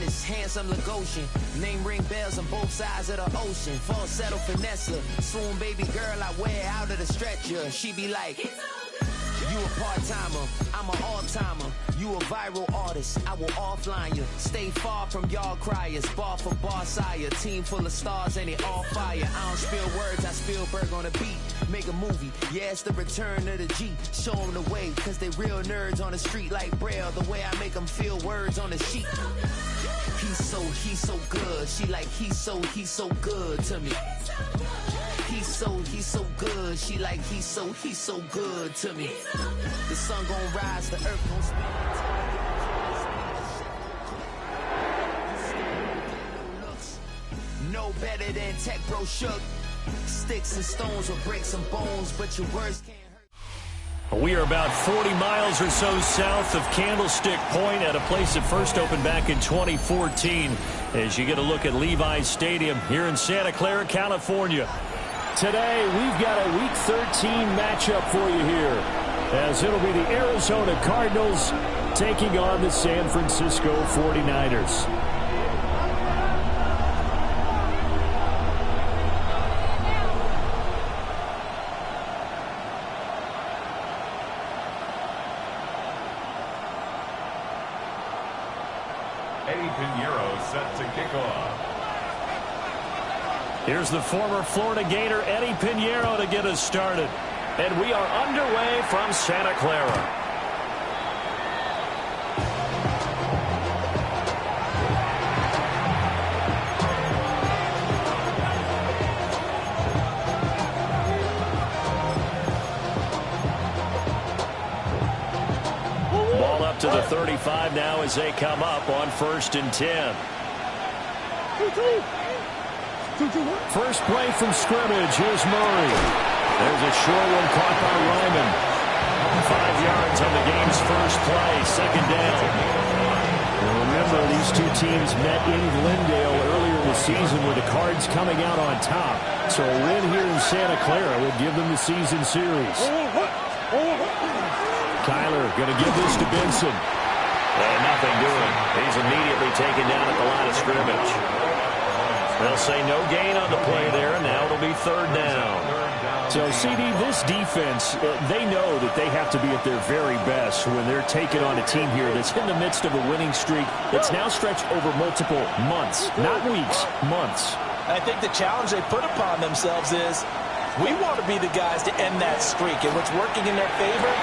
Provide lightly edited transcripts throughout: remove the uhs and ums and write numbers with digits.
honest, handsome Lagosian. Name ring bells on both sides of the ocean. Falsetto finesse, swoon baby girl I wear out of the stretcher. She be like, you a part-timer, I'm an all-timer. You a viral artist, I will offline you. Stay far from y'all criers, bar for bar sire. Team full of stars and it all fire. I don't spill words, I Spielberg on a beat. Make a movie, yeah, it's the return of the G. Show them the way, cause they real nerds on the street like Braille. The way I make them feel words on the sheet. He's so good. She like, he's so good to me. He's so good. She like, he's so good to me. The sun gon' rise, the earth gon' spin. No better than Tech Bro Shook. Sticks and stones will break some bones, but your words can't hurt. We are about 40 miles or so south of Candlestick Point at a place that first opened back in 2014 as you get a look at Levi's Stadium here in Santa Clara, California. Today, we've got a Week 13 matchup for you here, as it'll be the Arizona Cardinals taking on the San Francisco 49ers. Eddie Pinheiro set to kick off. Here's the former Florida Gator Eddie Pinheiro to get us started. And we are underway from Santa Clara. Ball up to the 35 now as they come up on 1st and 10. First play from scrimmage. Here's Murray. There's a short one caught by Ryman. 5 yards on the game's first play. 2nd down. Well, remember, these two teams met in Glendale earlier in the season with the Cards coming out on top. So a win here in Santa Clara would give them the season series. Kyler going to give this to Benson. And nothing doing. He's immediately taken down at the line of scrimmage. They'll say no gain on the play there, and now it'll be 3rd down. So, CD, this defense, they know that they have to be at their very best when they're taking on a team here that's in the midst of a winning streak that's now stretched over multiple months, not weeks, months. I think the challenge they put upon themselves is we want to be the guys to end that streak, and what's working in their favor,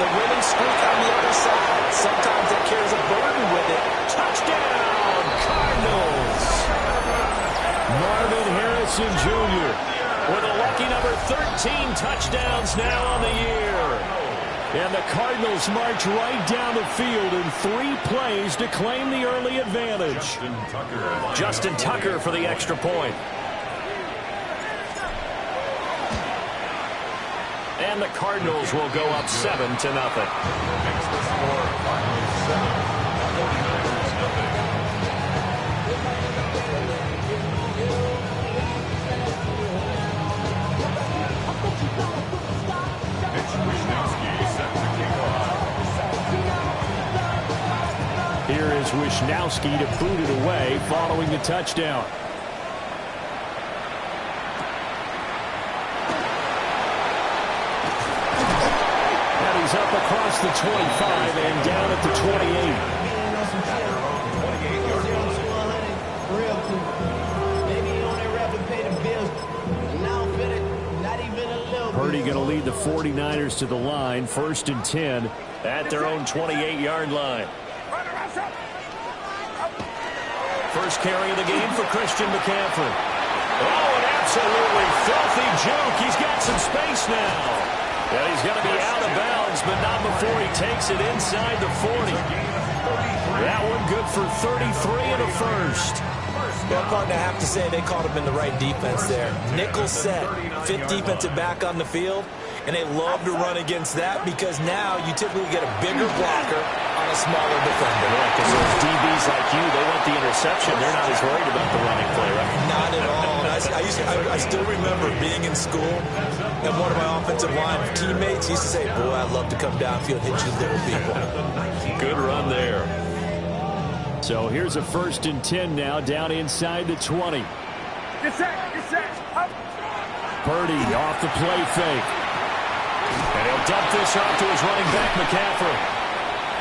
the winning streak on the other side. Sometimes that carries a burden with it. Touchdown, Cardinals! Marvin Harrison Jr. with a lucky number 13 touchdowns now on the year. And the Cardinals march right down the field in 3 plays to claim the early advantage. Justin Tucker for the extra point. And the Cardinals will go up 7-0. Makes the score Cardinals 7, 49ers nothing. Here is Wishnowski to boot it away following the touchdown. And he's up across the 25 and down at the 28. Purdy going to lead the 49ers to the line, 1st and 10 at their own 28-yard line. First carry of the game for Christian McCaffrey. Oh, an absolutely filthy juke. He's got some space now. Yeah, he's going to be out of bounds, but not before he takes it inside the 40. That one good for 33 and a first. Well, partner, I have to say they caught him in the right defense there. Nickel set, 5th defensive back on the field, and they love to run against that because now you typically get a bigger blocker on a smaller defender. Yeah, because those DBs like you, they want the interception. They're not as worried about the running play, right? Not at all. I still remember being in school, and one of my offensive line teammates used to say, boy, I'd love to come downfield and hit you little people. Good run there. So here's a 1st and 10 now, down inside the 20. Get set, up. Purdy off the play fake. And he'll dump this off to his running back, McCaffrey.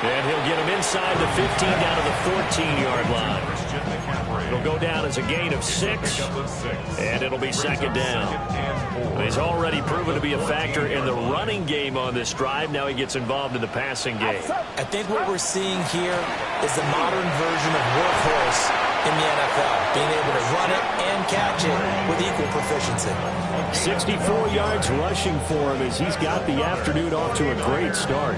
And he'll get him inside the 15 down to the 14-yard line. It'll go down as a gain of 6, and it'll be 2nd down. He's already proven to be a factor in the running game on this drive. Now he gets involved in the passing game. I think what we're seeing here is the modern version of workhorse in the NFL, being able to run it and catch it with equal proficiency. 64 yards rushing for him as he's got the afternoon off to a great start.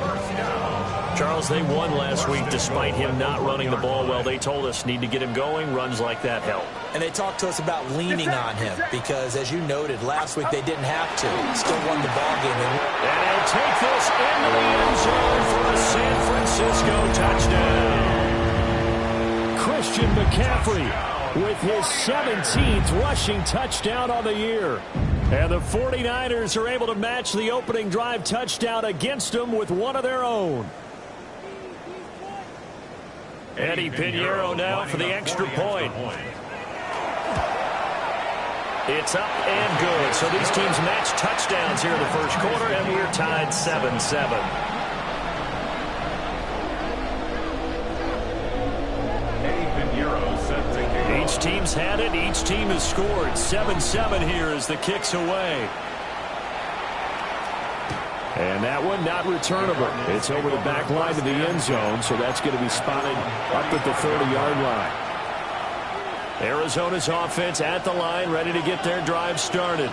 Charles, they won last week despite him not running the ball well. They told us need to get him going. Runs like that help. And they talked to us about leaning on him because, as you noted, last week they didn't have to. Still won the ball game. And he'll take this into the end zone for a San Francisco touchdown. Christian McCaffrey with his 17th rushing touchdown on the year. And the 49ers are able to match the opening drive touchdown against them with one of their own. Eddie Pinheiro now for the extra point. It's up and good. So these teams match touchdowns here in the first quarter, and we're tied 7-7. Each team's had it. Each team has scored. 7-7 here as the kick's away. And that one not returnable. It's over the back line to the end zone, so that's going to be spotted up at the 30-yard line. Arizona's offense at the line, ready to get their drive started.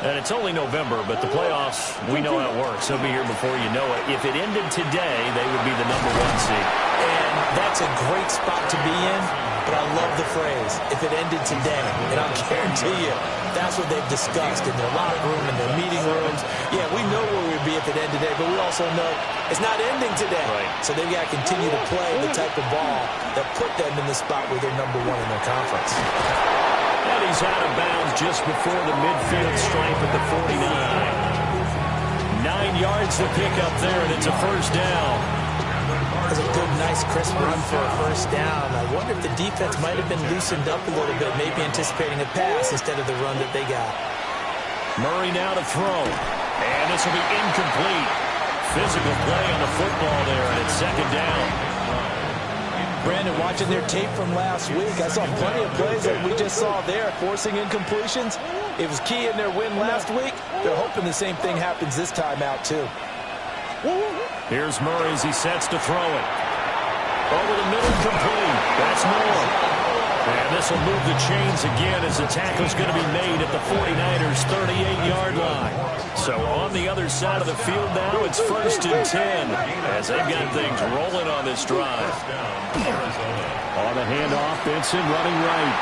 And it's only November, but the playoffs, we know how it works. They'll be here before you know it. If it ended today, they would be the #1 seed. And that's a great spot to be in, but I love the phrase, if it ended today. And I'll guarantee you, that's what they've discussed in their locker room, in their meeting rooms. Yeah, we know where we'd be if it ended today, but we also know it's not ending today. Right. So they've got to continue to play the type of ball that put them in the spot where they're #1 in their conference. And he's out of bounds just before the midfield stripe at the 49. 9 yards to pick up there, and it's a first down. That's a good, nice, crisp run for a first down. I wonder if the defense might have been loosened up a little bit, maybe anticipating a pass instead of the run that they got. Murray now to throw. And this will be incomplete. Physical play on the football there, and it's 2nd down. Brandon, watching their tape from last week, I saw plenty of plays like we just saw there, forcing incompletions. It was key in their win last week. They're hoping the same thing happens this time out, too. Here's Murray as he sets to throw it. Over the middle, complete. That's Moore. And this will move the chains again as the tackle's going to be made at the 49ers' 38-yard line. So on the other side of the field now, it's 1st and 10 as they've got things rolling on this drive. On the handoff, Benson running right.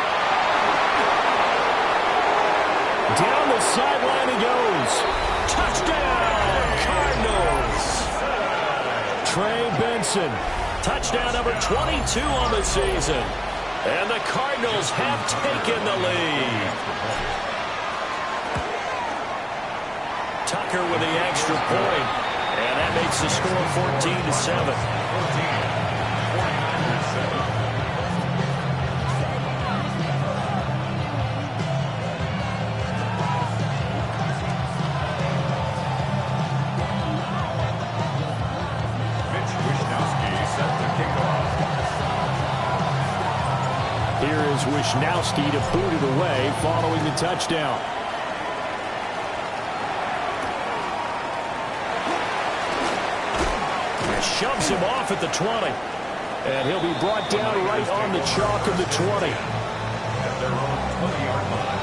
Down the sideline he goes. Touchdown, Cardinals. Trey Benson. Touchdown number 22 on the season. And the Cardinals have taken the lead. Tucker with the extra point. And that makes the score 14-7. Wishnowski to boot it away following the touchdown. Shoves him off at the 20. And he'll be brought down right on the chalk of the 20. At their own 20-yard line.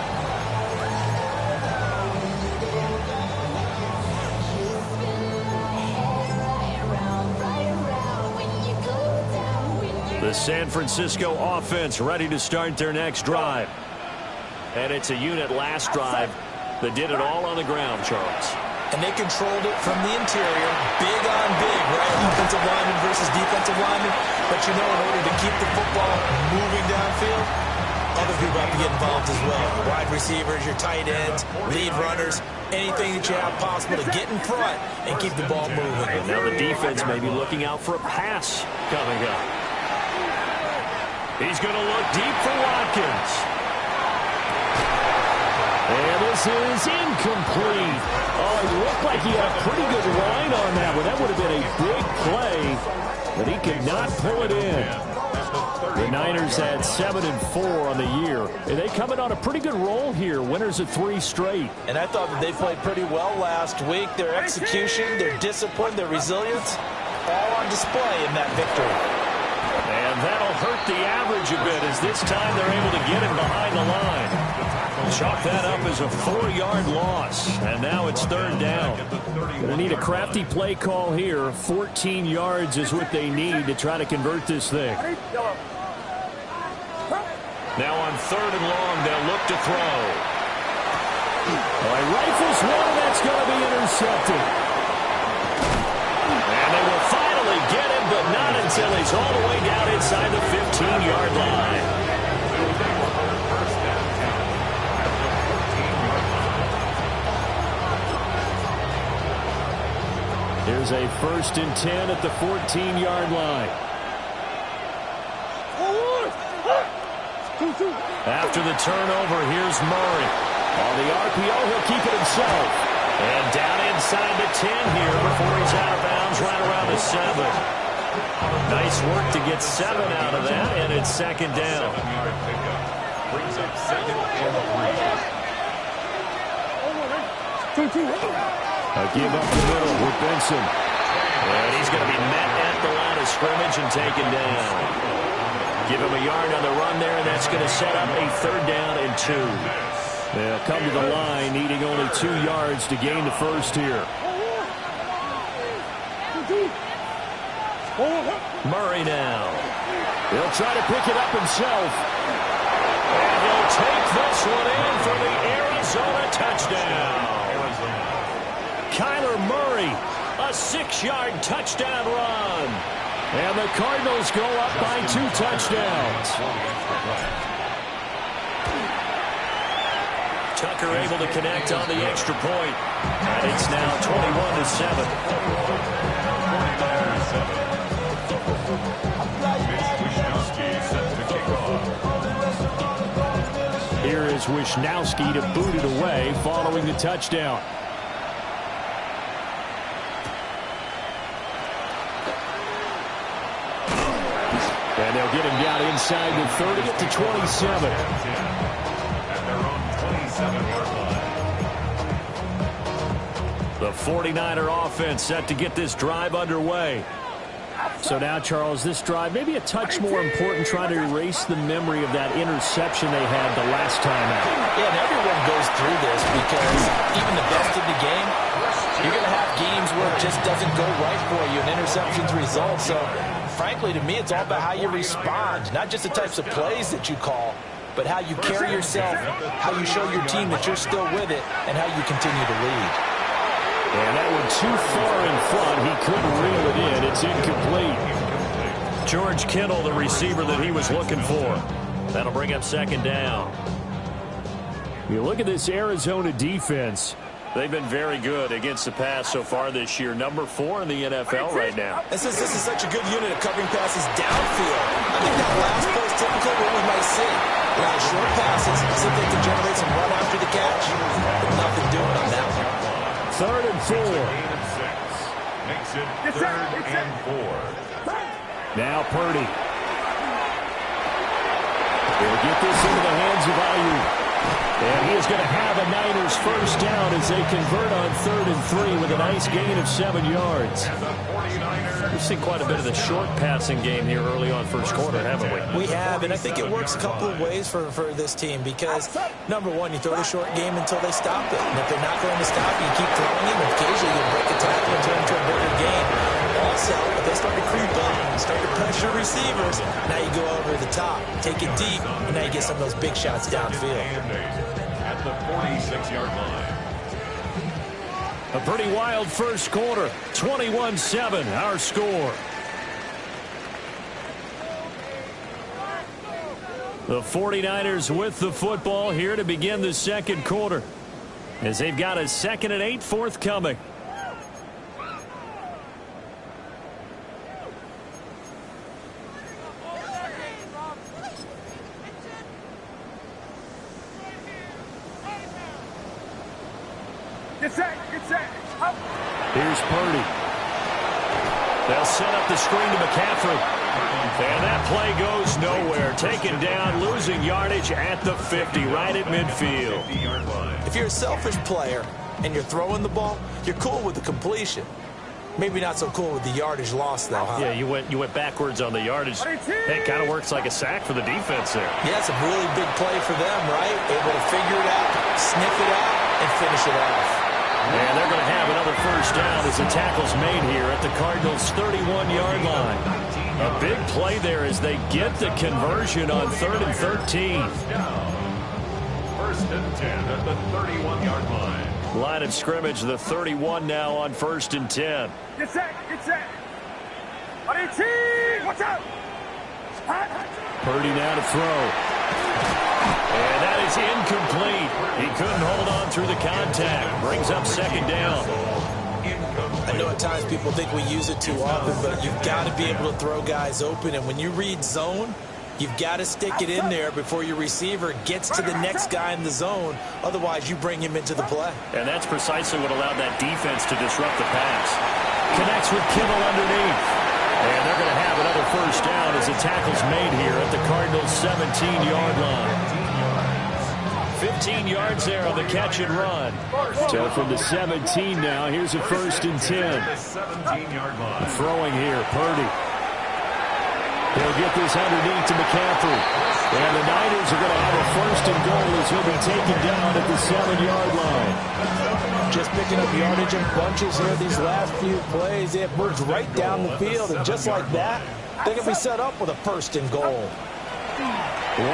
The San Francisco offense ready to start their next drive. And it's a unit last drive that did it all on the ground, Charles. And they controlled it from the interior, big on big, right? Offensive lineman versus defensive lineman. But you know, in order to keep the football moving downfield, other people have to get involved as well. Wide receivers, your tight ends, lead runners, anything that you have possible to get in front and keep the ball moving. And now the defense may be looking out for a pass coming up. He's going to look deep for Watkins. And this is incomplete. Oh, it looked like he had a pretty good line on that one. That would have been a big play, but he could not pull it in. The Niners had 7-4 on the year. And they come in on a pretty good roll here. Winners of 3 straight. And I thought that they played pretty well last week. Their execution, their discipline, their resilience, all on display in that victory. And that'll hurt the average a bit as this time they're able to get him behind the line. Chalk that up as a 4-yard loss. And now it's 3rd down. Going to need a crafty play call here. 14 yards is what they need to try to convert this thing. Now on 3rd and long, they'll look to throw. He rifles one, and that's going to be intercepted. And they will finally get him, but not until he's all the way down inside the 15-yard line. Here's a 1st and 10 at the 14-yard line. After the turnover, here's Murray. On the RPO, he'll keep it himself. And down inside the 10 here before he's out of bounds right around the 7. Nice work to get 7 out of that, and it's 2nd down. Brings up 2nd and 3. A give up the middle with Benson. And he's going to be met at the line of scrimmage and taken down. Give him a yard on the run there, and that's going to set up a 3rd down and 2. They'll come to the line, needing only 2 yards to gain the first here. Murray now. He'll try to pick it up himself. And he'll take this one in for the Arizona touchdown. Kyler Murray, a 6-yard touchdown run. And the Cardinals go up by 2 touchdowns. Tucker able to connect on the extra point. And it's now 21-7. Here is Wisnowski to boot it away following the touchdown. And they'll get him down inside the 30 to 27. At their own 27-yard line. The 49er offense set to get this drive underway. So now, Charles, this drive maybe a touch more important, trying to erase the memory of that interception they had the last time out. Yeah, and everyone goes through this because even the best of the game, you're going to have games where it just doesn't go right for you, and interceptions result. So, frankly, to me, it's all about how you respond, not just the types of plays that you call, but how you carry yourself, how you show your team that you're still with it, and how you continue to lead. And that one too far in front. He couldn't reel it in. It's incomplete. George Kittle, the receiver that he was looking for. That'll bring up 2nd down. You look at this Arizona defense. They've been very good against the pass so far this year. Number 4 in the NFL right now. This is such a good unit of covering passes downfield. I think that last play is typical of what we might see. A lot of short passes, so they can generate some run after the catch. But nothing doing on that one. 3rd and 4. Makes it 3rd and 4. Now Purdy. He'll get this into the hands of Ayuk. And he is going to have a Niners first down as they convert on 3rd and 3 with a nice gain of 7 yards. We've seen quite a bit of the short passing game here early on first quarter, haven't we? We have, and I think it works a couple of ways for this team because, number one, you throw the short game until they stop it. And if they're not going to stop you, keep throwing him. Occasionally you break a tackle and turn into a bigger game. Also, if they start to creep up, start to pressure receivers, now you go over the top, take it deep, and now you get some of those big shots downfield. At the 46-yard line. A pretty wild first quarter. 21-7, our score. The 49ers with the football here to begin the second quarter, as they've got a 2nd and 8 forthcoming. Get set. Up. Here's Purdy. They'll set up the screen to McCaffrey. And that play goes nowhere. Taken down, losing yardage at the 50, right at midfield. If you're a selfish player and you're throwing the ball, you're cool with the completion. Maybe not so cool with the yardage loss, though, huh? Yeah, you went backwards on the yardage. Hey, it kind of works like a sack for the defense there. Yeah, it's a really big play for them, right? Able to figure it out, sniff it out, and finish it off. And they're going to have another first down as the tackle's made here at the Cardinals' 31-yard line. A big play there as they get the conversion on 3rd and 13. First and 10 at the 31-yard line. Line of scrimmage, the 31 now on 1st and 10. Get set. Watch out. Purdy now to throw. And that is incomplete. He couldn't hold on through the contact. Brings up 2nd down. I know at times people think we use it too often, but you've got to be able to throw guys open. And when you read zone, you've got to stick it in there before your receiver gets to the next guy in the zone. Otherwise, you bring him into the play. And that's precisely what allowed that defense to disrupt the pass. Connects with Kittle underneath. And they're going to have another first down as the tackle's made here at the Cardinals' 17-yard line. 15 yards there on the catch and run. So from the 17 now, here's a 1st and 10. Throwing here, Purdy. He'll get this underneath to McCaffrey. And the Niners are going to have a 1st and goal as he'll be taken down at the 7-yard line. Just picking up yardage in bunches here these last few plays. They have moved right down the field, and just like that, they can be set up with a 1st and goal.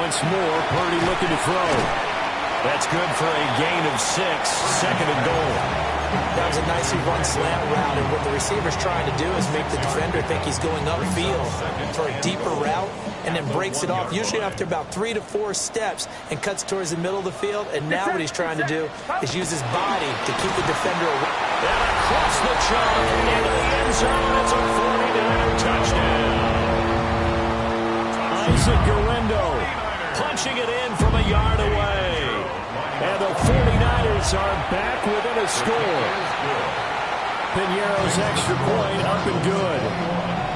Once more, Purdy looking to throw. That's good for a gain of 6, 2nd and goal. That was a nicely run slant route, and what the receiver's trying to do is make the defender think he's going upfield for a deeper route, and then breaks it off, usually after about 3 to 4 steps, and cuts towards the middle of the field. And now what he's trying to do is use his body to keep the defender away. And across the chalk into the end zone. It's a 49er touchdown. Isaac Guerrero punching it in from a yard away. And the 49ers are back within a score. Piñeiro's extra point up and good.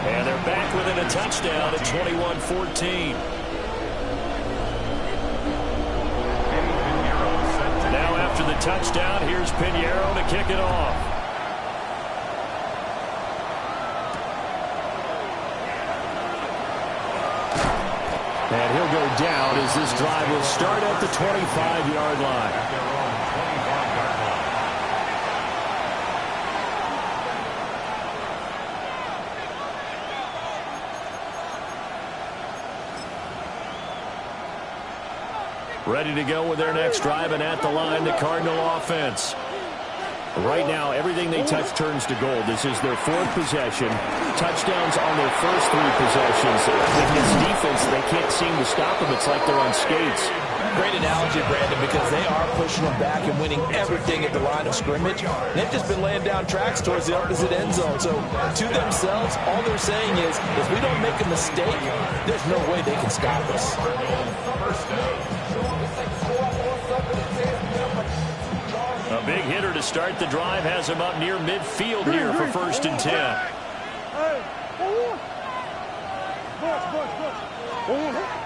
And they're back within a touchdown at 21-14. Now after the touchdown, here's Piñeiro to kick it off. And he'll go down as this drive will start at the 25-yard line. Ready to go with their next drive, and at the line, the Cardinal offense. Right now, everything they touch turns to gold. This is their 4th possession. Touchdowns on their first 3 possessions. With this defense, they can't seem to stop them. It's like they're on skates. Great analogy, Brandon, because they are pushing them back and winning everything at the line of scrimmage. They've just been laying down tracks towards the opposite end zone. So to themselves, all they're saying is, if we don't make a mistake, there's no way they can stop us. A big hitter to start the drive has him up near midfield here for 1st and 10.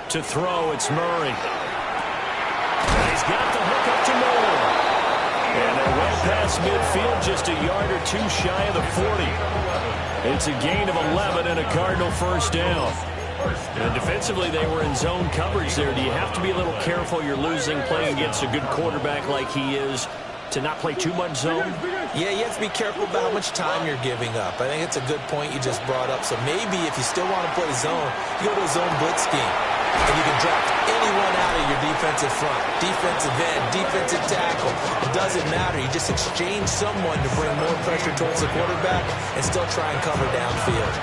To throw, it's Murray. And he's got the hook up to Moore. And they're well past midfield, just a yard or 2 shy of the 40. It's a gain of 11 and a Cardinal first down. And defensively, they were in zone coverage there. Do you have to be a little careful? You're losing, playing against a good quarterback like he is, to not play too much zone? Yeah, you have to be careful about how much time you're giving up. I think it's a good point you just brought up. So maybe if you still want to play zone, you go to a zone blitz scheme. And you can draft anyone out of your defensive front. Defensive end, defensive tackle. It doesn't matter. You just exchange someone to bring more pressure towards the quarterback and still try and cover downfield.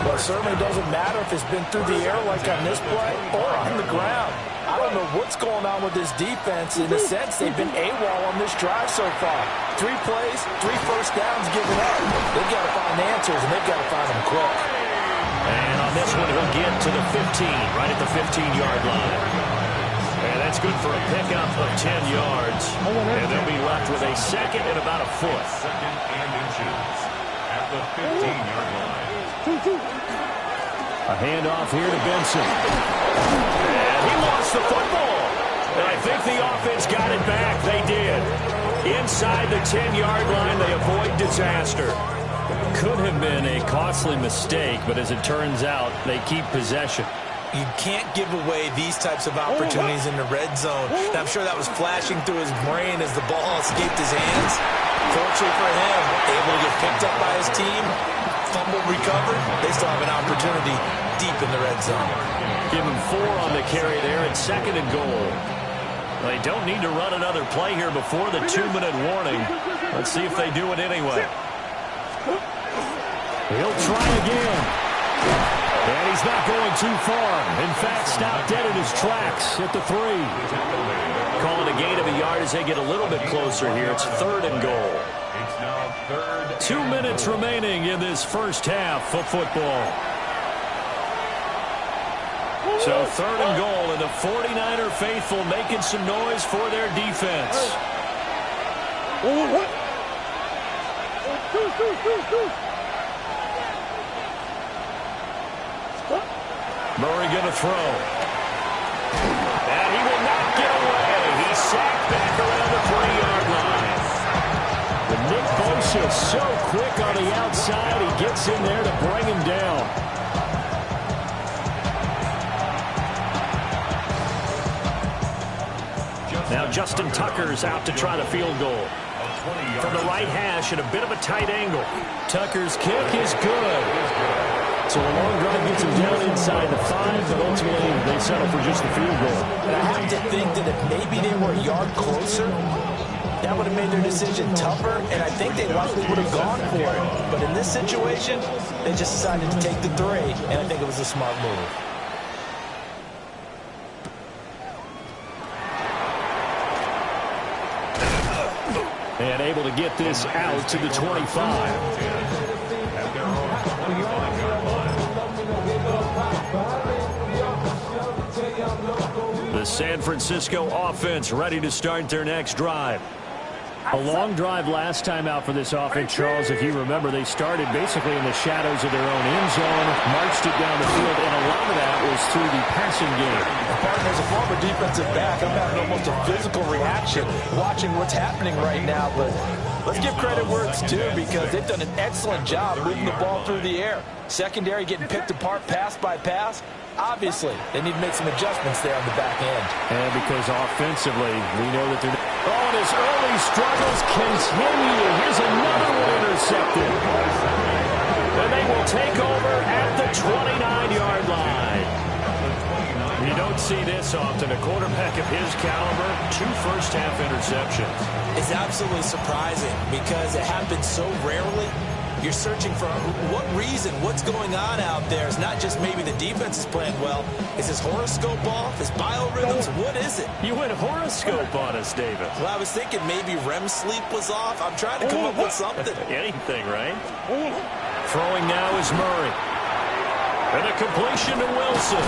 Well, it certainly doesn't matter if it's been through the air like on this play or on the ground. I don't know what's going on with this defense. In a sense, they've been AWOL on this drive so far. 3 plays, 3 first downs given up. They've got to find answers, and they've got to find them quick. And on this one, he'll get to the 15, right at the 15-yard line. And that's That's good for a pickup of 10 yards. And they'll be left with a second and about a foot. Second and inches at the 15-yard line. A handoff here to Benson. And he lost the football. And I think the offense got it back. They did. Inside the 10-yard line, they avoid disaster. Could have been a costly mistake, but as it turns out, they keep possession. You can't give away these types of opportunities in the red zone. And I'm sure that was flashing through his brain as the ball escaped his hands. Fortunately for him, able to get picked up by his team, fumble recovered. They still have an opportunity deep in the red zone. Give him 4 on the carry there at second and goal. They don't need to run another play here before the 2-minute warning. Let's see if they do it anyway. He'll try again. And he's not going too far. In fact, stopped dead in his tracks at the 3. Calling a gain of a yard as they get a little bit closer here. It's 3rd and goal. It's now 3rd. 2 minutes remaining in this first half of football. So 3rd and goal, and the 49er faithful making some noise for their defense. Murray going to throw. And he will not get away. He's sacked back around the 3-yard line. But Nick Bosa so quick on the outside, he gets in there to bring him down. Now Justin Tucker's out to try the field goal. From the right hash at a bit of a tight angle. Tucker's kick is good. So a long drive gets him down inside the 5, but ultimately they settle for just the field goal. And I have to think that if maybe they were a yard closer, that would have made their decision tougher, and I think they likely would have gone for it. But in this situation, they just decided to take the 3, and I think it was a smart move. And able to get this out to the 25. The San Francisco offense ready to start their next drive. A long drive last time out for this offense, Charles. If you remember, they started basically in the shadows of their own end zone, marched it down the field, and a lot of that was through the passing game. As a former defensive back, I'm having almost a physical reaction watching what's happening right now. But let's give credit where it's due, because they've done an excellent job moving the ball through the air. Secondary getting picked apart pass by pass. Obviously, they need to make some adjustments there on the back end. And because offensively, we know that they're... Oh, and his early struggles continue. Here's another one intercepted. And they will take over at the 29-yard line. You don't see this often. A quarterback of his caliber, 2 first-half interceptions. It's absolutely surprising because it happens so rarely. You're searching for what reason, what's going on out there. It's not just maybe the defense is playing well. Is his horoscope off? His biorhythms? What is it? You went horoscope on us, David. Well, I was thinking maybe REM sleep was off. I'm trying to come up with something. Anything, right? Throwing now is Murray. And a completion to Wilson.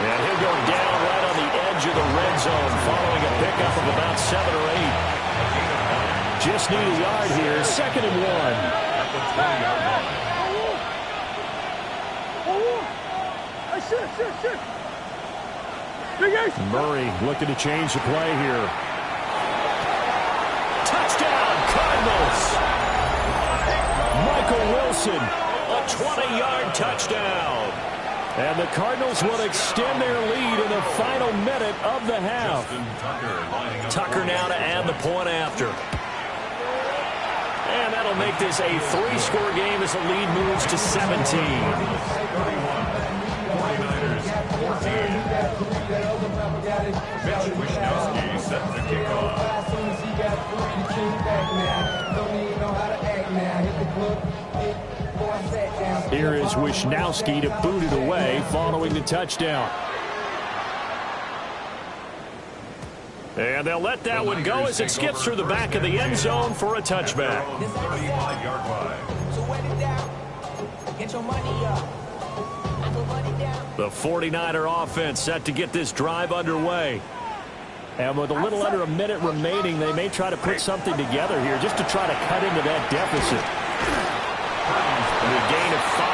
And he'll go down right on the edge of the red zone following a pickup of about 7 or 8. Just need a yard here. 2nd and 1. Murray looking to change the play here. Touchdown, Cardinals! Michael Wilson, a 20-yard touchdown. And the Cardinals will extend their lead in the final minute of the half. Tucker now to add the point after. And that'll make this a 3-score game as the lead moves to 17. 49ers 14. Mitch Wishnowsky set to kick off. Here is Wishnowsky to boot it away following the touchdown. And they'll let that one go as it skips through the back of the end zone for a touchback. 35-yard line. So wet it down. Get your money up. I go money down. The 49er offense set to get this drive underway. And with a little under a minute remaining, they may try to put something together here just to try to cut into that deficit. And a gain of 5.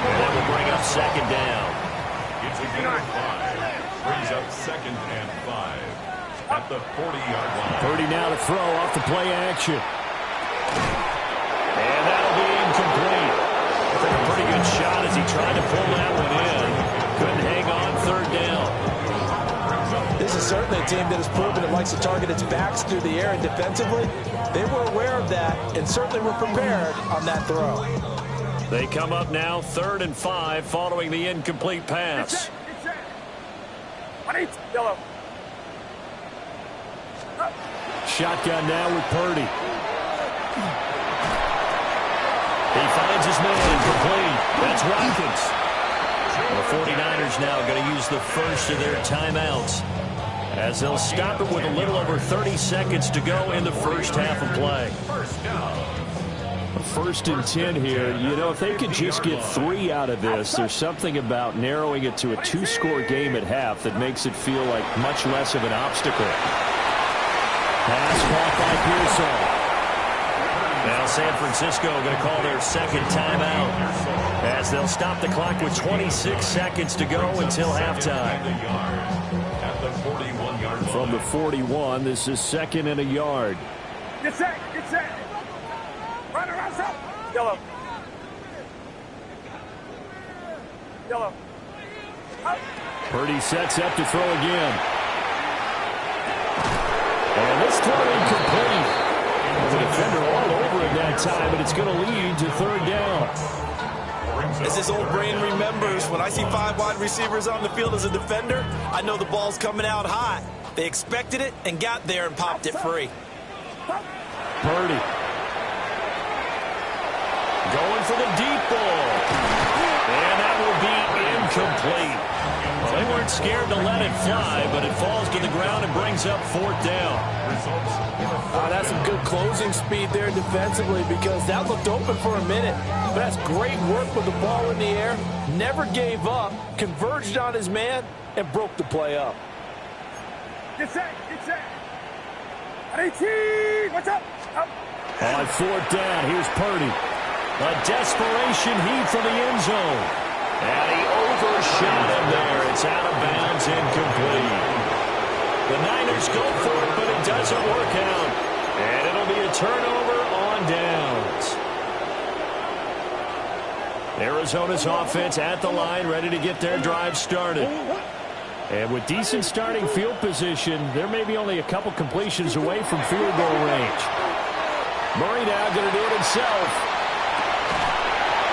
And that will bring up second down. It's a gain of 5. Brings up 2nd and 5 at the 40-yard line. Purdy now to throw off the play action. And that'll be incomplete. Took a pretty good shot as he tried to pull that one in. Couldn't hang on third down. This is certainly a team that has proven it likes to target its backs through the air, and defensively, they were aware of that and certainly were prepared on that throw. They come up now 3rd and 5 following the incomplete pass. Yellow. Shotgun now with Purdy. He finds his man complete. That's Watkins. The 49ers now going to use the first of their timeouts as they'll stop it with a little over 30 seconds to go in the first half of play. First and 10 here. You know, if they could just get 3 out of this, there's something about narrowing it to a 2-score game at half that makes it feel like much less of an obstacle. Pass caught by Pearsall. Now San Francisco going to call their second timeout as they'll stop the clock with 26 seconds to go until halftime. From the 41, this is 2nd and a yard. Get set. Get set. Run around, stop. Yellow. Yellow. Up. Purdy sets up to throw again. And this throw incomplete. The defender all over it that time, and it's going to lead to 3rd down. As this old brain remembers, when I see 5 wide receivers on the field as a defender, I know the ball's coming out hot. They expected it and got there and popped it free. Purdy. Going for the deep ball. And that will be incomplete. Well, they weren't scared to let it fly, but it falls to the ground and brings up 4th down. That's some good closing speed there defensively because that looked open for a minute. But that's great work with the ball in the air. Never gave up, converged on his man, and broke the play up. Get set. Get set. 18. What's up? Up. On 4th down, here's Purdy. A desperation heave from the end zone. And he overshot him there. It's out of bounds, incomplete. The Niners go for it, but it doesn't work out. And it'll be a turnover on downs. Arizona's offense at the line, ready to get their drive started. And with decent starting field position, they're maybe only a couple completions away from field goal range. Murray now going to do it himself.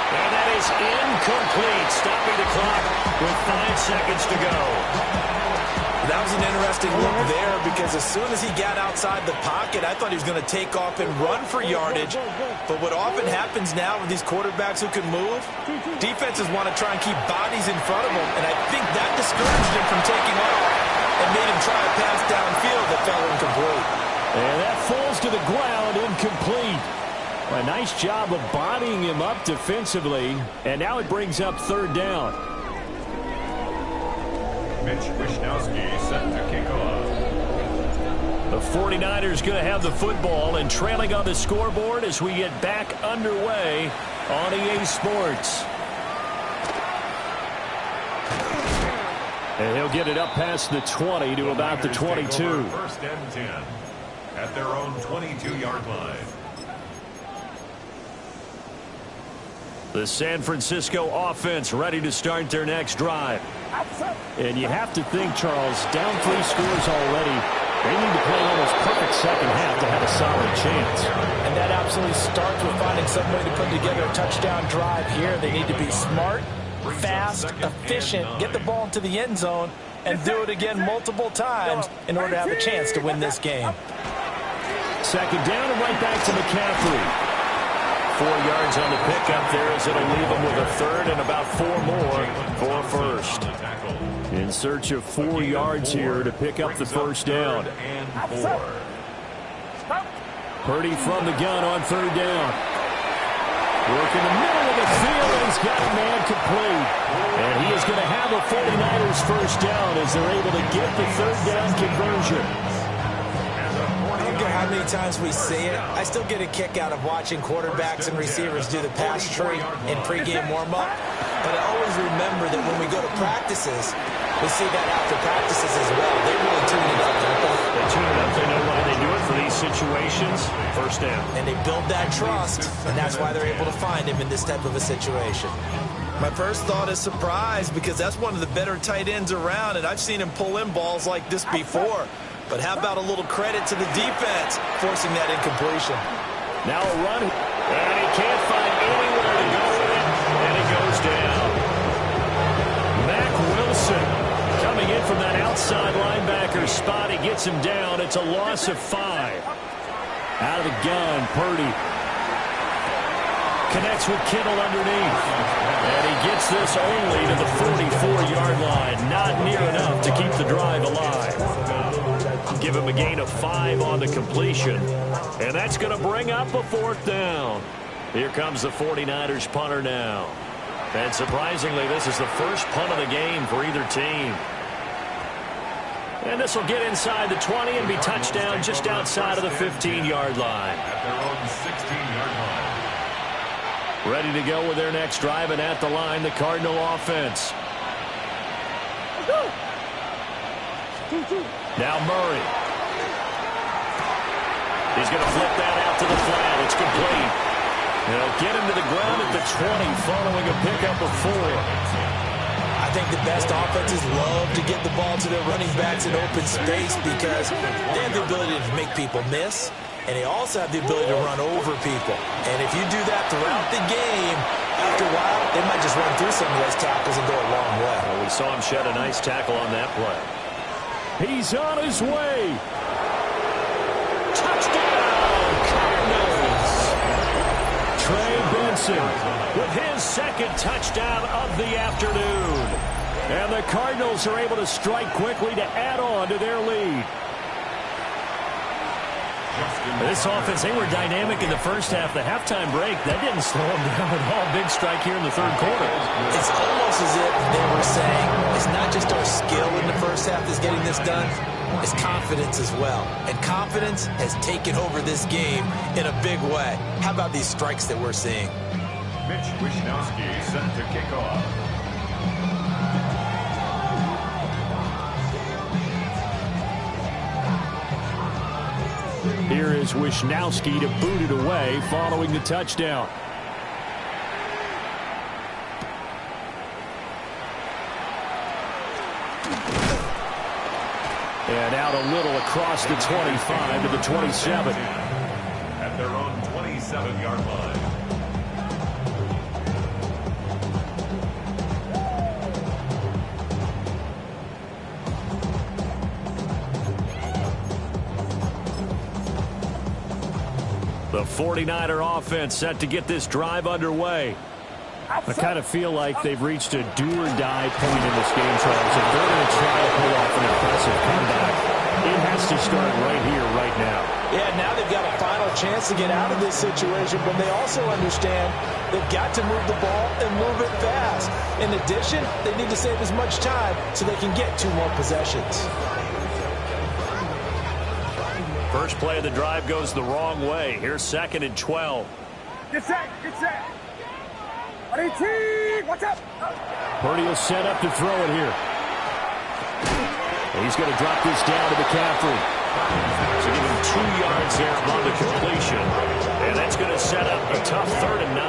And that is incomplete, stopping the clock with 5 seconds to go. That was an interesting look there because as soon as he got outside the pocket, I thought he was going to take off and run for yardage. But what often happens now with these quarterbacks who can move, defenses want to try and keep bodies in front of them, and I think that discouraged him from taking off and made him try a pass downfield that fell incomplete. And that falls to the ground, incomplete. A nice job of bodying him up defensively, and now it brings up 3rd down. Mitch Wishnowsky set to kick off. The 49ers going to have the football and trailing on the scoreboard as we get back underway on EA Sports. And he'll get it up past the 20 to about the 22. 1st and 10 at their own 22-yard line. The San Francisco offense ready to start their next drive. And you have to think, Charles, down 3 scores already. They need to play almost perfect second half to have a solid chance. And that absolutely starts with finding some way to put together a touchdown drive here. They need to be smart, fast, efficient, get the ball into the end zone, and do it again multiple times in order to have a chance to win this game. 2nd down and right back to McCaffrey. 4 yards on the pickup there as it'll leave him with a 3rd and about 4 more for 1st. In search of 4 yards here to pick up the 1st down. Purdy from the gun on 3rd down. Work in the middle of the field, and he's got a man complete. And he is going to have a 49ers first down as they're able to get the third down conversion. I don't care how many times we see it. I still get a kick out of watching quarterbacks and receivers do the pass tree in pregame warm-up. But I always remember that when we go to practices, we see that after practices as well. They really tune it up, don't they? They tune it up. They know why they do it for these situations. First down. And they build that trust, and that's why they're able to find him in this type of a situation. My first thought is surprise because that's one of the better tight ends around, and I've seen him pull in balls like this before. But how about a little credit to the defense forcing that incompletion? Now a run, and he can't find anywhere to go with it, and it goes down. Mack Wilson coming in from that outside linebacker spot. He gets him down. It's a loss of 5. Out of the gun, Purdy connects with Kittle underneath. And he gets this only to the 44-yard line. Not near enough to keep the drive alive. Give him a gain of 5 on the completion. And that's going to bring up a 4th down. Here comes the 49ers punter now. And surprisingly, this is the first punt of the game for either team. And this will get inside the 20 and be touchdown just outside of the 15-yard line. At their own 16-yard line. Ready to go with their next drive, and at the line, the Cardinal offense. Now Murray. He's going to flip that out to the flat. It's complete. They'll get him to the ground at the 20 following a pickup of 4. I think the best offenses love to get the ball to their running backs in open space because they have the ability to make people miss, and they also have the ability to run over people. And if you do that throughout the game, after a while, they might just run through some of those tackles and go a long way. Well, we saw him shed a nice tackle on that play. He's on his way. Touchdown, Cardinals! Trey Benson with his second touchdown of the afternoon. And the Cardinals are able to strike quickly to add on to their lead. This offense, they were dynamic in the first half. The halftime break, that didn't slow them down at all. Big strike here in the third quarter. It's almost as if they were saying, it's not just our skill in the first half that's getting this done, it's confidence as well. And confidence has taken over this game in a big way. How about these strikes that we're seeing? Mitch Wishnowsky set to kick off. Here is Wishnowsky to boot it away following the touchdown. And out a little across the 25 to the 27. At their own 27-yard line. The 49er offense set to get this drive underway. I kind of feel like they've reached a do-or-die point in this game, Charles. If they're going to try to pull off an impressive comeback, it has to start right here, right now. Yeah, now they've got a final chance to get out of this situation, but they also understand they've got to move the ball and move it fast. In addition, they need to save as much time so they can get 2 more possessions. First play of the drive goes the wrong way. Here's 2nd and 12. Get set, get set. Watch out. Purdy will set up to throw it here. He's going to drop this down to McCaffrey. So give him 2 yards there on the completion. And that's going to set up a tough 3rd and 9.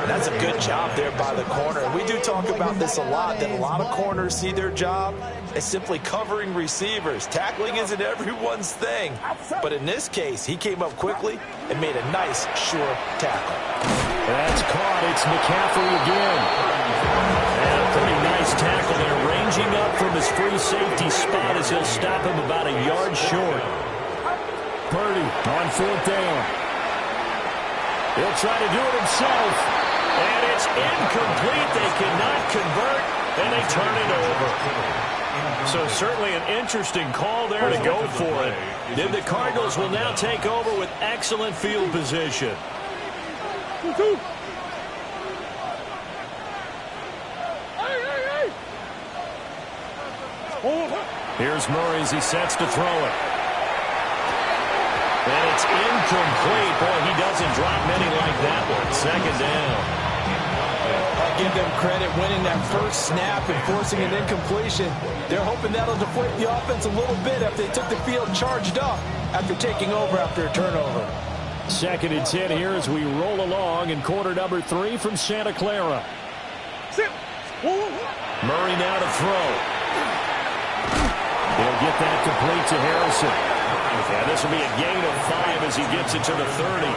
That's a good job there by the corner. And we do talk about this a lot, that a lot of corners see their job as simply covering receivers. Tackling isn't everyone's thing. But in this case, he came up quickly and made a nice, sure tackle. That's caught. It's McCaffrey again. And a pretty nice tackle there, ranging up from his free safety spot as he'll stop him about a yard short. Purdy on 4th down. He'll try to do it himself. And it's incomplete. They cannot convert, and they turn it over. So certainly an interesting call there to go for it. Then the Cardinals will now take over with excellent field position. Here's Murray as he sets to throw it. And it's incomplete. Boy, he doesn't drop many like that one. Second down. I'll give them credit winning that first snap and forcing an incompletion. They're hoping that'll deflate the offense a little bit after they took the field charged up after taking over after a turnover. 2nd and 10 here as we roll along in quarter number 3 from Santa Clara. Murray now to throw. He'll get that complete to Harrison. Yeah, this will be a gain of 5 as he gets it to the 30.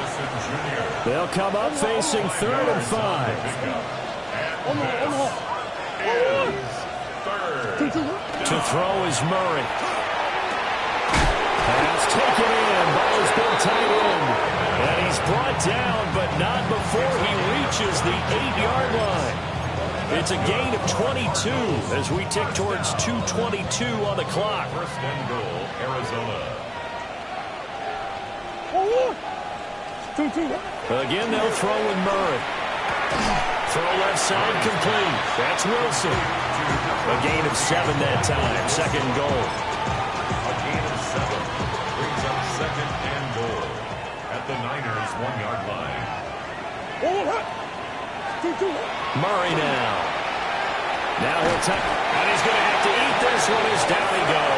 They'll come up facing 3rd and 5. To throw is Murray. Pass taken in. Ball has been tight end. And he's brought down, but not before he reaches the 8-yard line. It's a gain of 22 as we tick towards 2:22 on the clock. First and goal, Arizona. Again, they'll throw in Murray. Throw left side complete. That's Wilson. A gain of 7 that time. 2nd and goal. A gain of 7 brings up 2nd and goal at the Niners' 1-yard line. Murray now. Now he'll tuck. And he's going to have to eat this one as down he goes.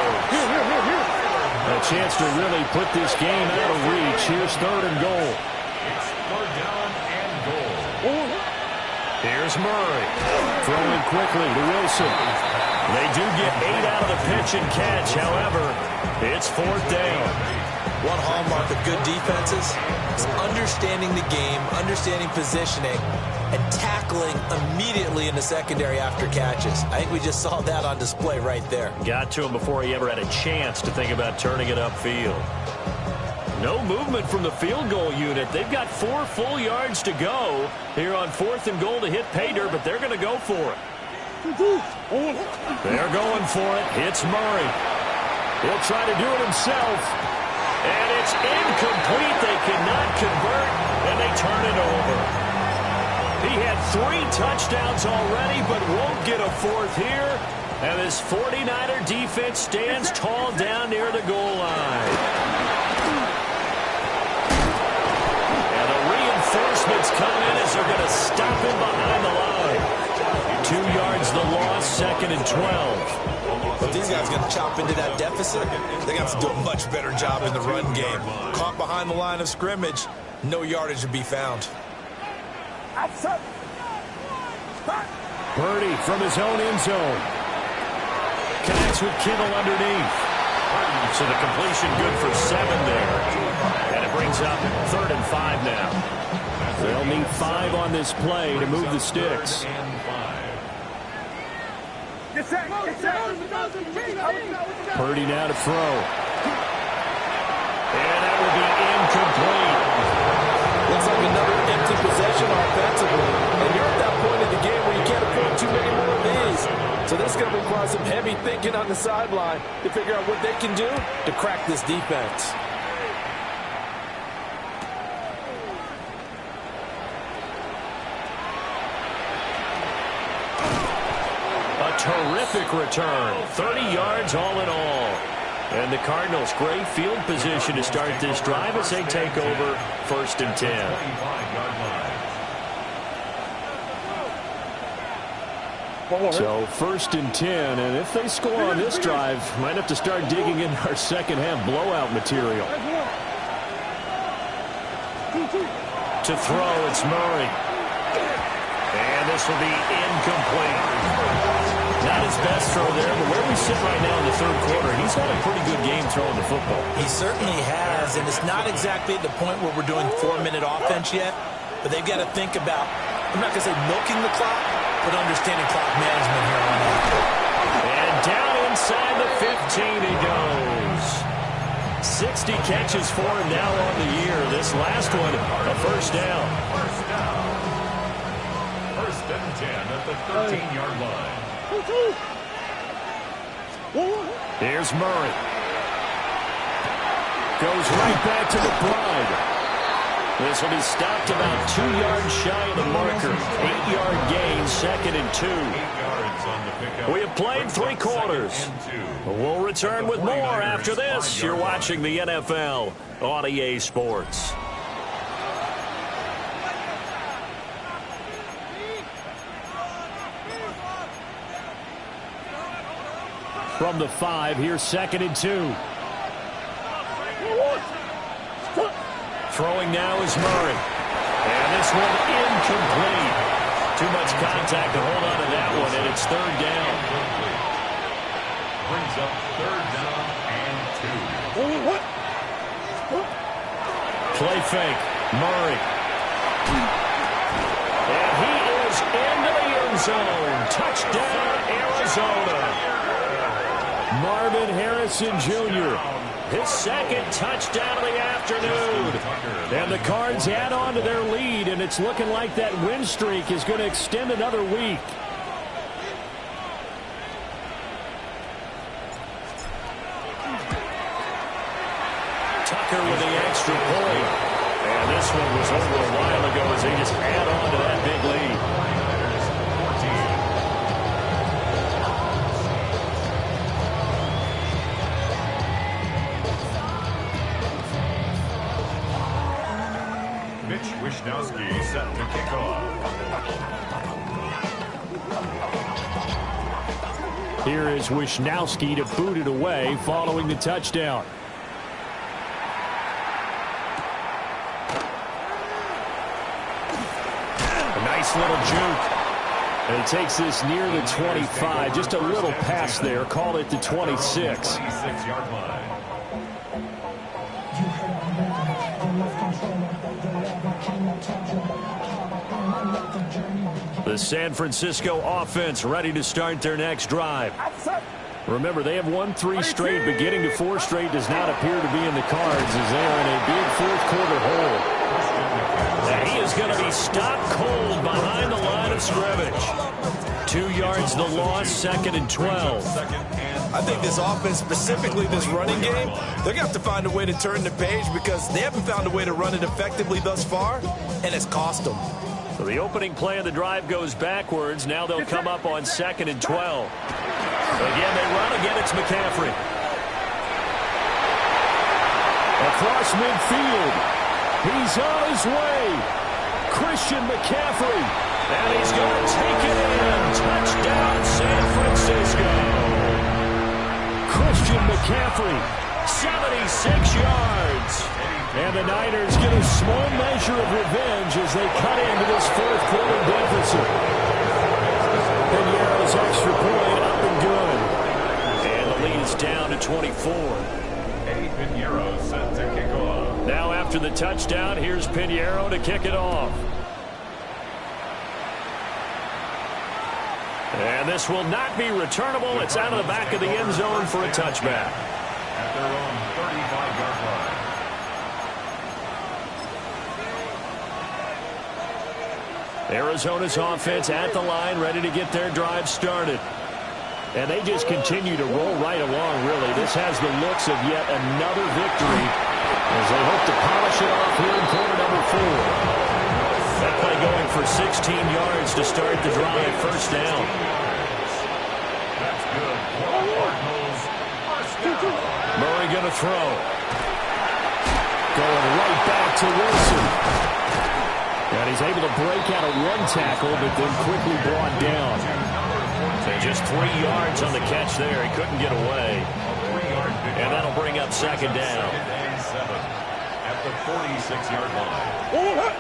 A chance to really put this game out of reach. Here's 3rd and goal. It's 3rd down and goal. Here's Murray. Throwing quickly to Wilson. They do get 8 out of the pitch and catch. However, it's 4th down. One hallmark of good defenses is understanding the game, understanding positioning, and tackling immediately in the secondary after catches. I think we just saw that on display right there. Got to him before he ever had a chance to think about turning it upfield. No movement from the field goal unit. They've got 4 full yards to go here on 4th and goal to hit pay dirt, but they're going to go for it. They're going for it. It's Murray. He'll try to do it himself. And it's incomplete. They cannot convert, and they turn it over. He had 3 touchdowns already, but won't get a 4th here. And this 49er defense stands tall down near the goal line. And the reinforcements come in as they're going to stop him behind the line. 2 yards the loss, 2nd and 12. But these guys are going to chop into that deficit. They got to do a much better job in the run game. Caught behind the line of scrimmage, no yardage to be found. Purdy from his own end zone. Connects with Kittle underneath. So the completion good for 7 there. And it brings up 3rd and 5 now. They'll need 5 on this play to move the sticks. Purdy now to throw. And that will be incomplete. Looks like another empty possession offensively. And you're at that point in the game where you can't afford too many more of these. So this is going to require some heavy thinking on the sideline to figure out what they can do to crack this defense. Terrific return. 30 yards all in all. And the Cardinals, great field position to start this drive as they take over 1st and 10. So 1st and 10, and if they score on this drive, might have to start digging in our second half blowout material. To throw, it's Murray. And this will be incomplete. Not his best throw there, but where we sit right now in the 3rd quarter, he's had a pretty good game throwing the football. He certainly has, and it's not exactly at the point where we're doing 4-minute offense yet, but they've got to think about, I'm not going to say milking the clock, but understanding clock management here on out. And down inside the 15 he goes. 60 catches for him now on the year. This last one, a 1st down. 1st and 10 at the 13-yard line. Here's Murray. Goes right back to the Pride. This will be stopped about 2 yards shy of the marker. 8-yard gain, 2nd and 2. 8 yards on the pickup. We have played 3 quarters. We'll return with more after this. You're watching the NFL on EA Sports. From the 5, here's 2nd and 2. Throwing now is Murray. And this one incomplete. Too much contact to hold on to that one, and it's 3rd down. Brings up 3rd down and 2. Play fake. Murray. And he is into the end zone. Touchdown, Arizona. Marvin Harrison Jr., his 2nd touchdown of the afternoon. And the Cards add on to their lead, and it's looking like that win streak is going to extend another week. Tucker with the extra point. And this one was over a while ago as they just add on to that big lead. Wishnowski set to kick off. Here is Wishnowski to boot it away following the touchdown. A nice little juke. And he takes this near the 25. Just a little pass there. Call it the 26. 26-yard line. The San Francisco offense ready to start their next drive. Remember, they have won 3 straight, but getting to 4 straight does not appear to be in the cards as they are in a big 4th quarter hole. And he is going to be stopped cold behind the line of scrimmage. 2 yards the loss, 2nd and 12. I think this offense, specifically this running game, they're going to have to find a way to turn the page because they haven't found a way to run it effectively thus far, and it's cost them. So the opening play of the drive goes backwards. Now they'll come up on 2nd and 12. Again, they run. Again, it's McCaffrey. Across midfield. He's on his way. Christian McCaffrey. And he's going to take it in. Touchdown, San Francisco. Christian McCaffrey, 76 yards. And the Niners get a small measure of revenge as they cut into this 4th quarter deficit. Pinheiro's extra point up and good. And the lead is down to 24. Eddie Pinheiro set to kick off. Now after the touchdown, here's Pinheiro to kick it off. And this will not be returnable. It's out of the back of the end zone for a touchback. At their own 35-yard line. Arizona's offense at the line, ready to get their drive started. And they just continue to roll right along, really. This has the looks of yet another victory as they hope to polish it off here in quarter number 4. That play going for 16 yards to start the drive, 1st down. That's good. Cardinals, 1st down. Murray going to throw. Going right back to Wilson. And he's able to break out a run tackle, but then quickly brought down. So just 3 yards on the catch there. He couldn't get away. And that'll bring up 2nd down. 2nd and 7 at the 46-yard line.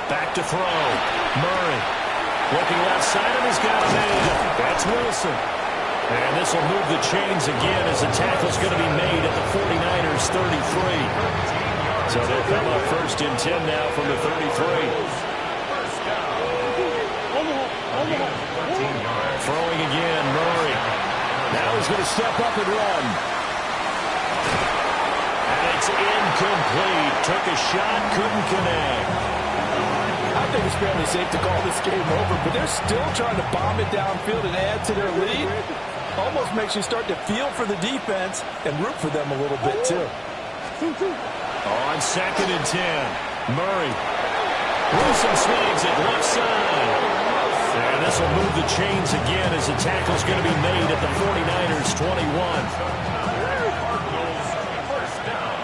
Back to throw. Murray. Looking left side, and he's got a man. That's Wilson. And this will move the chains again as the tackle's going to be made at the 49ers' 33. So they'll come up 1st and 10 now from the 33. Throwing again, Murray. Now he's going to step up and run. And it's incomplete. Took a shot, couldn't connect. I think it's fairly safe to call this game over, but they're still trying to bomb it downfield and add to their lead. Almost makes you start to feel for the defense and root for them a little bit, too. On 2nd and 10, Murray. Wilson snags it left side. And this will move the chains again as the tackle's going to be made at the 49ers 21. Cardinals first down.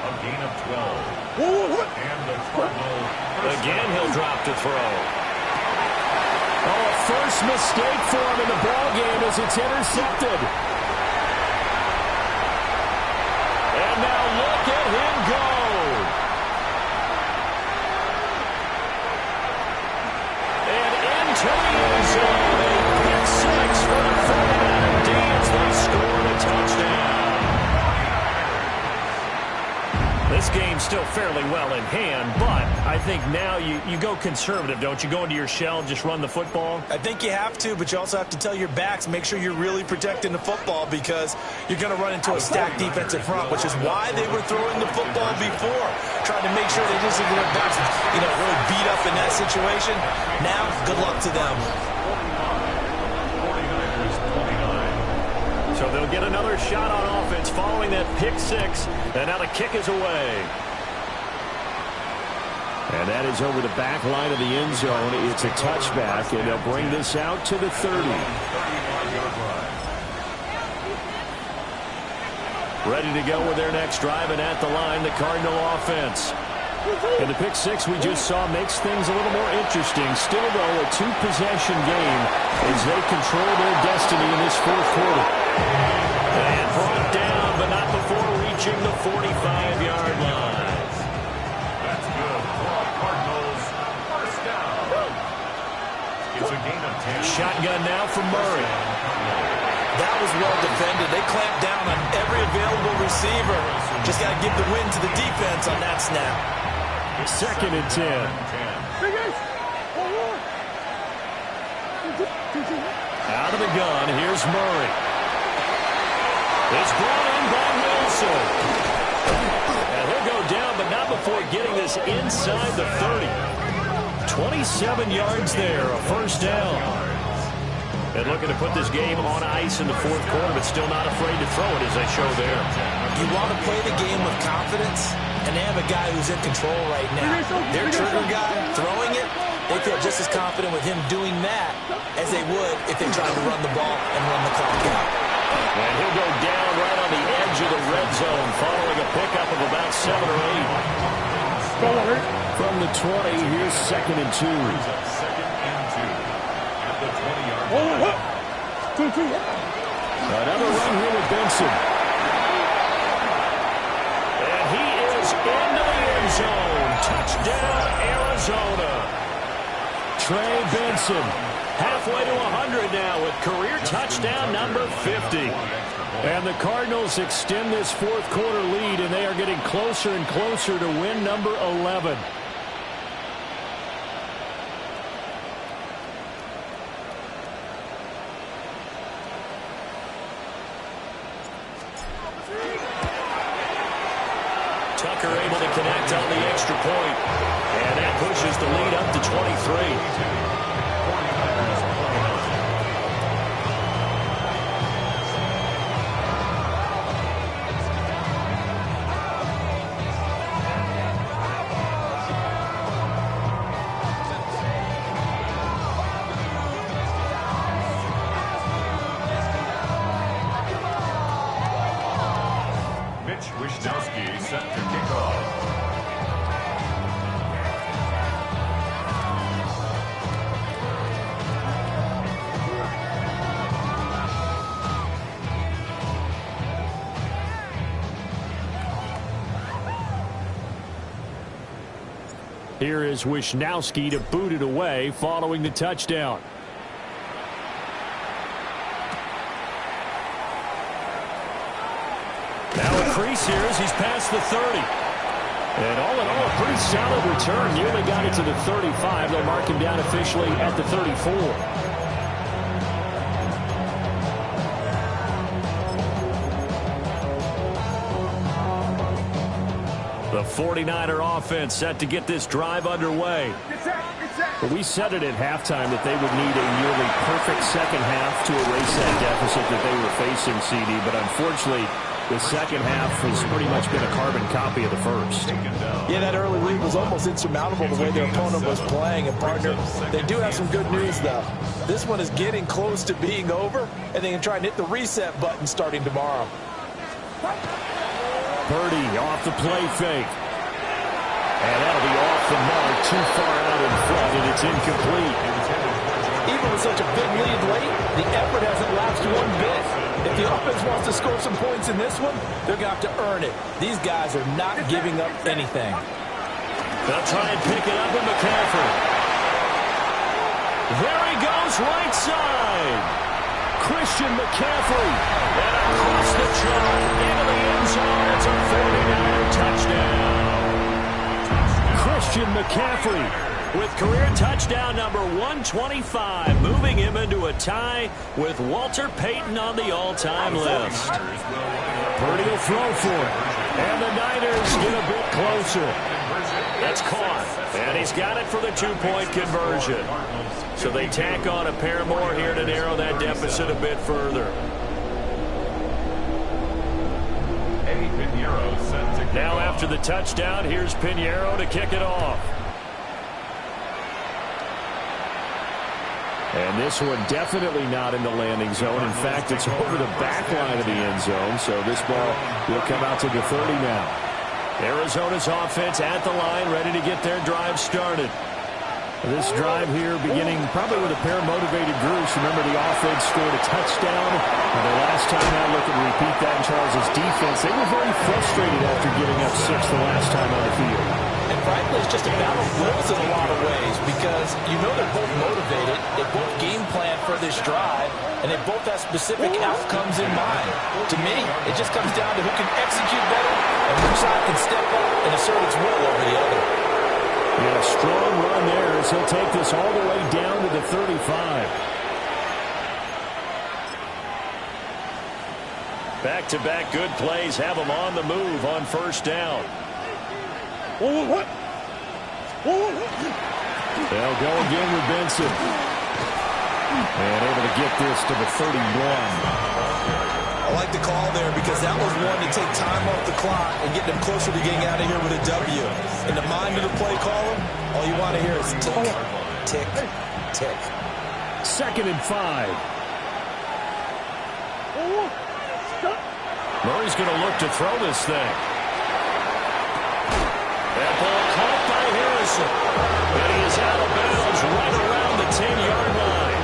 A gain of 12. And the Cardinals again he'll drop to throw. Oh, a first mistake for him in the ball game as it's intercepted. And now look at him go. And into the end zone. A pick six for the 49er D's. They scored a touchdown. This game's still fairly well in hand, but I think now you go conservative, don't you? Go into your shell, just run the football? I think you have to, but you also have to tell your backs, make sure you're really protecting the football because you're going to run into a stacked defensive front, which is why they were throwing the football before, trying to make sure they just get their backs, really beat up in that situation. Now, good luck to them. So they'll get another shot on offense following that pick six. And now the kick is away. And that is over the back line of the end zone. It's a touchback, and they'll bring this out to the 30. Ready to go with their next drive, and at the line, the Cardinal offense. And the pick six we just saw makes things a little more interesting. Still, though, a two-possession game as they control their destiny in this fourth quarter. And brought down, but not before reaching the 45-yard line. That's good for the Cardinals. First down. It's a gain of 10. Shotgun now from Murray. That was well defended. They clamped down on every available receiver. Just got to give the win to the defense on that snap. 2nd and 10. Out of the gun, here's Murray. It's brought in by Wilson. And he'll go down, but not before getting this inside the 30. 27 yards there, a first down. And looking to put this game on ice in the fourth quarter, but still not afraid to throw it as they show there. You want to play the game with confidence, and they have a guy who's in control right now. Their trigger guy throwing it, they feel just as confident with him doing that as they would if they tried to run the ball and run the clock out. And he'll go down right on the edge of the red zone following a pickup of about 7 or 8. From the 20, here's 2nd and 2. At the 20-yard line. Another run here with Benson. And he is into the end zone. Touchdown, Arizona. Trey Benson, halfway to 100 now with career touchdown number 50. And the Cardinals extend this fourth quarter lead, and they are getting closer and closer to win number 11. Tucker able to connect on the extra point. And that pushes the lead up to 23. Set to kick off. Here is Wisnowski to boot it away following the touchdown. Now a crease here as he's past the 30. And all in all, a pretty solid return. Nearly got it to the 35. They'll mark him down officially at the 34. The 49er offense set to get this drive underway. But we said it at halftime that they would need a nearly perfect second half to erase that deficit that they were facing, CD. But unfortunately, The second half has pretty much been a carbon copy of the first. Yeah, that early lead was almost insurmountable the way their opponent was playing. And, partner, they do have some good news, though. This one is getting close to being over, and they can try and hit the reset button starting tomorrow. Purdy off the play fake. And that'll be off the mark, too far out in front, and it's incomplete. Even with such a big lead late, the effort hasn't lapsed one bit. If the offense wants to score some points in this one, they're going to have to earn it. These guys are not giving up anything. They'll try and pick it up with McCaffrey. There he goes, right side. Christian McCaffrey. And across the chalk into the end zone. It's a 49er touchdown. Christian McCaffrey with career touchdown number 125, moving him into a tie with Walter Payton on the all-time list. Purdy will throw for it, and the Niners get a bit closer. That's caught, and he's got it for the two-point conversion. So they tack on a pair more here to narrow that deficit a bit further. Now after the touchdown, here's Pinheiro to kick it off. And this one definitely not in the landing zone. In fact, it's over the back line of the end zone. So this ball will come out to the 30 now. Arizona's offense at the line, ready to get their drive started. This drive here beginning probably with a pair of motivated groups. Remember, the offense scored a touchdown. And the last time I look and repeat that in Charles's defense, they were very frustrated after giving up 6 the last time on the field. And frankly, it's just a battle of wills in a lot of ways because you know they're both motivated, they both game plan for this drive, and they both have specific outcomes in mind. To me, it just comes down to who can execute better and which side can step up and assert its will over the other. Yeah, strong run there as he'll take this all the way down to the 35. Back-to-back good plays have them on the move on first down. They'll go again with Benson. And able to get this to the 31. I like the call there because that was one to take time off the clock and get them closer to getting out of here with a W. In the mind of the play caller, all you want to hear is tick, tick, tick. 2nd and 5. Murray's going to look to throw this thing. That ball caught by Harrison. And he is out of bounds right around the 10-yard line.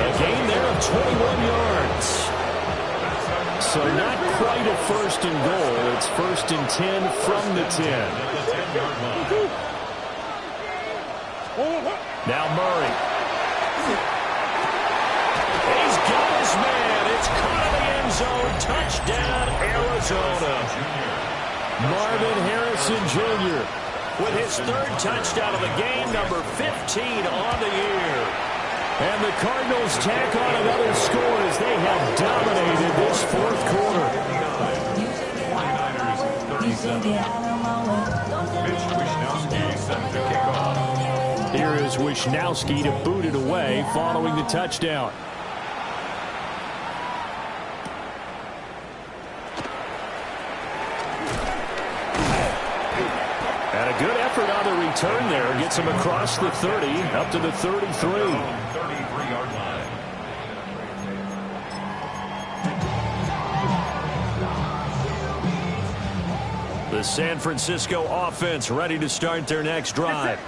A gain there of 21 yards. So not quite a 1st and goal. It's 1st and 10 from the 10. Now Murray. He's got his man. It's caught in the end zone. Touchdown, Arizona. Marvin Harrison Jr. with his 3rd touchdown of the game, number 15 on the year. And the Cardinals tack on another score as they have dominated this 4th quarter. Here is Wishnowsky to boot it away following the touchdown. And a good effort on the return there. Gets him across the 30, up to the 33. The San Francisco offense ready to start their next drive.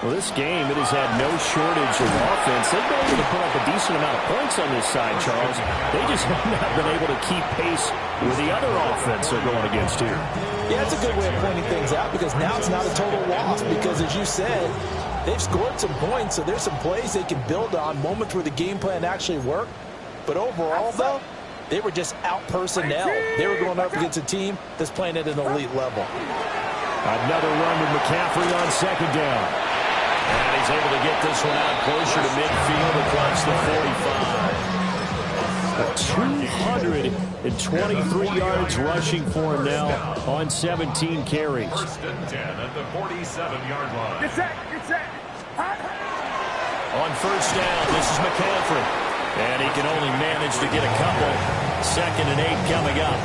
Well, this game, it has had no shortage of offense. They've been able to put up a decent amount of points on this side, Charles. They just have not been able to keep pace with the other offense they're going against here. Yeah, it's a good way of pointing things out because now it's not a total loss because, as you said, they've scored some points, so there's some plays they can build on, moments where the game plan actually worked. But overall, though, they were just out-personnel. They were going up against a team that's playing at an elite level. Another run with McCaffrey on 2nd down. And he's able to get this one out closer to midfield across the 45. 223 yards rushing for him now on 17 carries. 1st and 10 at the 47-yard line. Get set, get set. On first down, this is McCaffrey. And he can only manage to get a couple. 2nd and 8 coming up.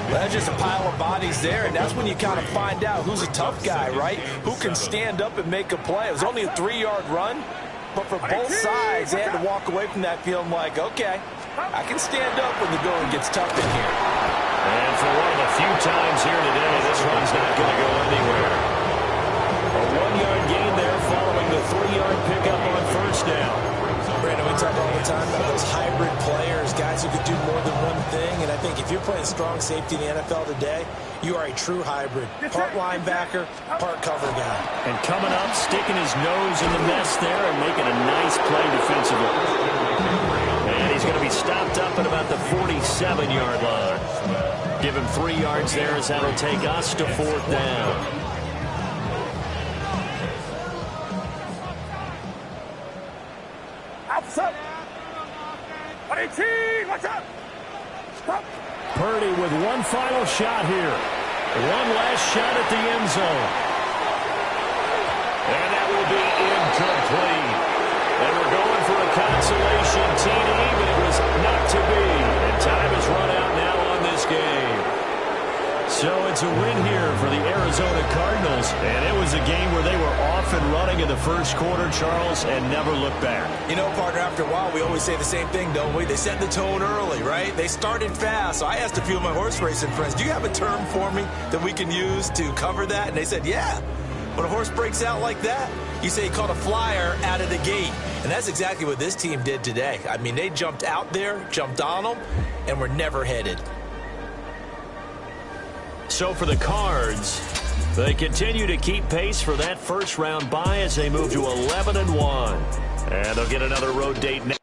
Well, that's just a pile of bodies there, and that's when you kind of find out who's a tough guy, right? Who can stand up and make a play. It was only a 3-yard run, but for both sides, they had to walk away from that feeling like, okay, I can stand up when the going gets tough in here. And for one of the few times here today, this run's not going to go anywhere. A 1-yard gain there following the 3-yard pickup on 1st down. Brandon, we talk all the time about those hybrid players, guys who could do more than one thing, and I think if you're playing strong safety in the NFL today, you are a true hybrid. Part linebacker, part cover guy. And coming up, sticking his nose in the mess there and making a nice play defensively. And he's going to be stopped up at about the 47-yard line. Give him 3 yards there as that'll take us to 4th down. Outside. 18, watch out. Stop. Purdy with one final shot here. One last shot at the end zone. And that will be incomplete. And we're going for a consolation TD, but it was not to be. And time has run out now on this game. So it's a win here for the Arizona Cardinals. And it was a game where they were off and running in the first quarter, Charles, and never looked back. You know, partner, after a while, we always say the same thing, don't we? They set the tone early, right? They started fast. So I asked a few of my horse racing friends, do you have a term for me that we can use to cover that? And they said, yeah. When a horse breaks out like that, you say he caught a flyer out of the gate. And that's exactly what this team did today. I mean, they jumped out there, jumped on them, and were never headed. So for the Cards, they continue to keep pace for that first-round bye as they move to 11-1. And they'll get another road date next.